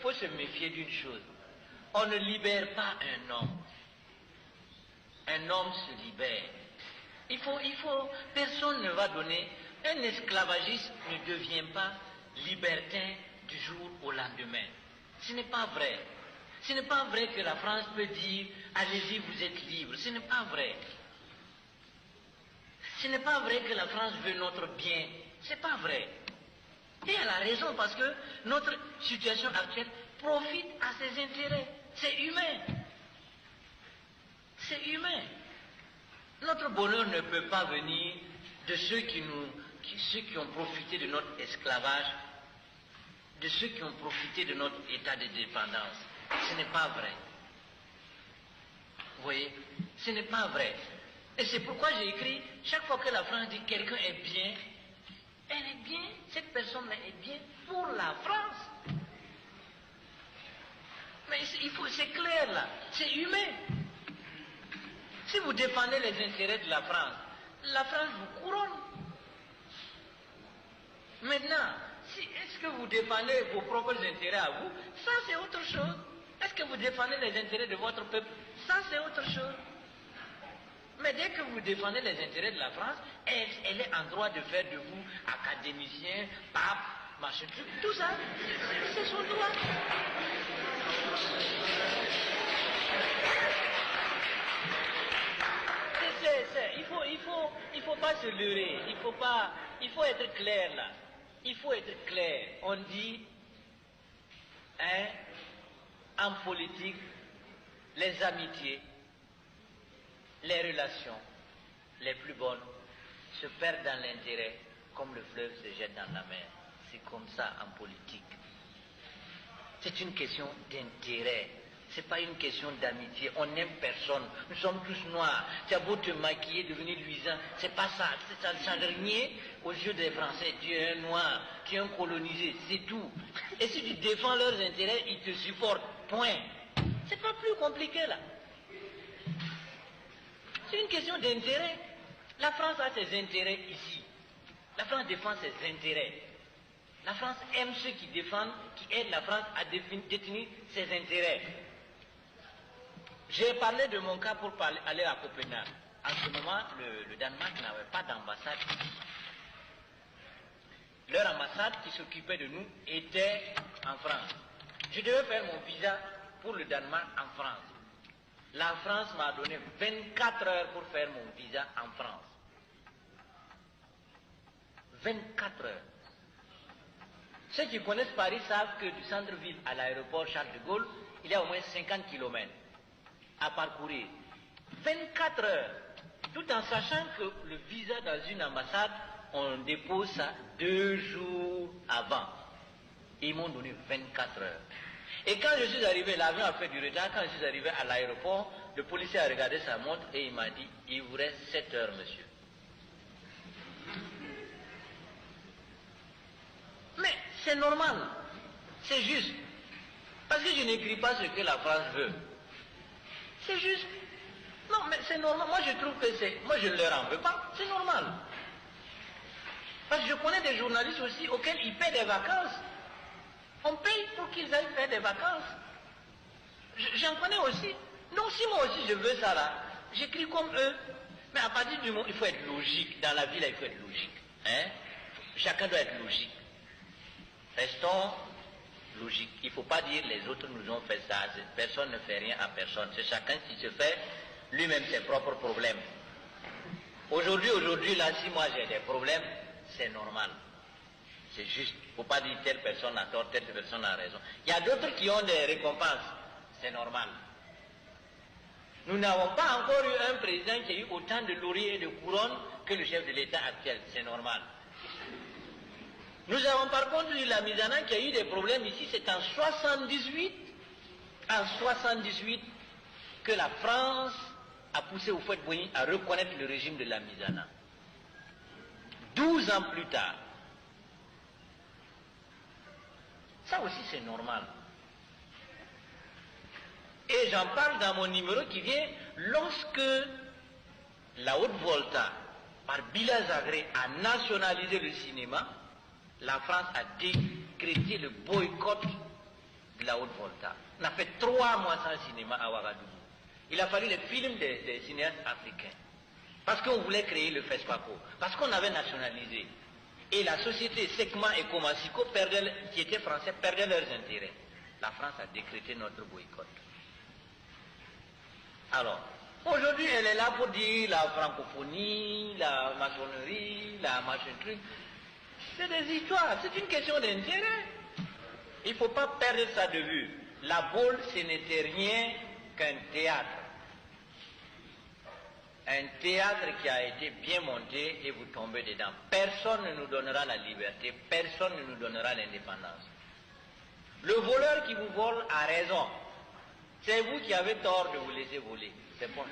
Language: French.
faut se méfier d'une chose. On ne libère pas un homme. Un homme se libère. Personne ne va donner. Un esclavagiste ne devient pas libertin du jour au lendemain. Ce n'est pas vrai. Ce n'est pas vrai que la France peut dire, allez-y, vous êtes libre. Ce n'est pas vrai. Ce n'est pas vrai que la France veut notre bien. Ce n'est pas vrai. Et elle a raison parce que notre situation actuelle profite à ses intérêts. C'est humain. C'est humain. Notre bonheur ne peut pas venir de ceux qui ont profité de notre esclavage, de ceux qui ont profité de notre état de dépendance. Ce n'est pas vrai. Vous voyez, ce n'est pas vrai. Et c'est pourquoi j'ai écrit, chaque fois que la France dit quelqu'un est bien, elle est bien, cette personne-là est bien pour la France. Mais c'est clair là, c'est humain. Si vous défendez les intérêts de la France vous couronne. Maintenant, est-ce que vous défendez vos propres intérêts à vous? Ça c'est autre chose. Est-ce que vous défendez les intérêts de votre peuple? Ça c'est autre chose. Mais dès que vous défendez les intérêts de la France, elle est en droit de faire de vous académicien, pape, machin, tout ça, c'est son droit. Il faut pas se leurrer, il faut être clair là. Il faut être clair. On dit, en politique, les amitiés, les relations les plus bonnes se perdent dans l'intérêt comme le fleuve se jette dans la mer. C'est comme ça en politique. C'est une question d'intérêt. C'est pas une question d'amitié. On n'aime personne. Nous sommes tous noirs. Tu as beau te maquiller, devenir luisant. C'est pas ça. Ça ne change rien aux yeux des Français. Tu es un noir. Tu es un colonisé. C'est tout. Et si tu défends leurs intérêts, ils te supportent. Point. C'est pas plus compliqué là. C'est une question d'intérêt. La France a ses intérêts ici. La France défend ses intérêts. La France aime ceux qui défendent, qui aident la France à détenir ses intérêts. J'ai parlé de mon cas pour aller à Copenhague. En ce moment, le Danemark n'avait pas d'ambassade ici. Leur ambassade qui s'occupait de nous était en France. Je devais faire mon visa pour le Danemark en France. La France m'a donné 24 heures pour faire mon visa en France. 24 heures. Ceux qui connaissent Paris savent que du centre-ville à l'aéroport Charles de Gaulle, il y a au moins 50 km à parcourir. 24 heures, tout en sachant que le visa dans une ambassade, on dépose ça 2 jours avant. Ils m'ont donné 24 heures. Et quand je suis arrivé, l'avion a fait du retard, quand je suis arrivé à l'aéroport, le policier a regardé sa montre et il m'a dit, il vous reste 7 heures, monsieur. Mais c'est normal, c'est juste. Parce que je n'écris pas ce que la France veut. C'est juste. Non, mais c'est normal. Moi, je trouve que c'est... Moi, je ne leur en veux pas. C'est normal. Parce que je connais des journalistes aussi auxquels ils paient des vacances. On paye pour qu'ils aillent faire des vacances. J'en connais aussi. Donc, si moi aussi je veux ça là, j'écris comme eux. Mais à partir du moment, il faut être logique. Dans la vie, là, il faut être logique. Hein? Chacun doit être logique. Restons logiques. Il ne faut pas dire les autres nous ont fait ça. Personne ne fait rien à personne. C'est chacun qui se fait lui-même ses propres problèmes. Aujourd'hui, là, si moi j'ai des problèmes, c'est normal. C'est juste. Il ne faut pas dire telle personne a tort, telle personne a raison. Il y a d'autres qui ont des récompenses. C'est normal. Nous n'avons pas encore eu un président qui a eu autant de lauriers et de couronnes que le chef de l'État actuel. C'est normal. Nous avons par contre eu la Misana qui a eu des problèmes ici, c'est en 78 que la France a poussé au fait Boigny à reconnaître le régime de la Misana. 12 ans plus tard. Ça aussi c'est normal. Et j'en parle dans mon numéro qui vient lorsque la Haute-Volta, par Bilal Zagré, a nationalisé le cinéma. La France a décrété le boycott de la Haute-Volta. On a fait 3 mois sans cinéma à Ouagadougou. Il a fallu les films des cinéastes africains. Parce qu'on voulait créer le FESPACO. Parce qu'on avait nationalisé. Et la société Secma et Comasiko, qui étaient français, perdaient leurs intérêts. La France a décrété notre boycott. Alors, aujourd'hui, elle est là pour dire la francophonie, la maçonnerie, la machin truc. C'est des histoires, c'est une question d'intérêt. Il ne faut pas perdre ça de vue. La Baule, ce n'était rien qu'un théâtre. Un théâtre qui a été bien monté et vous tombez dedans. Personne ne nous donnera la liberté, personne ne nous donnera l'indépendance. Le voleur qui vous vole a raison. C'est vous qui avez tort de vous laisser voler. C'est bon.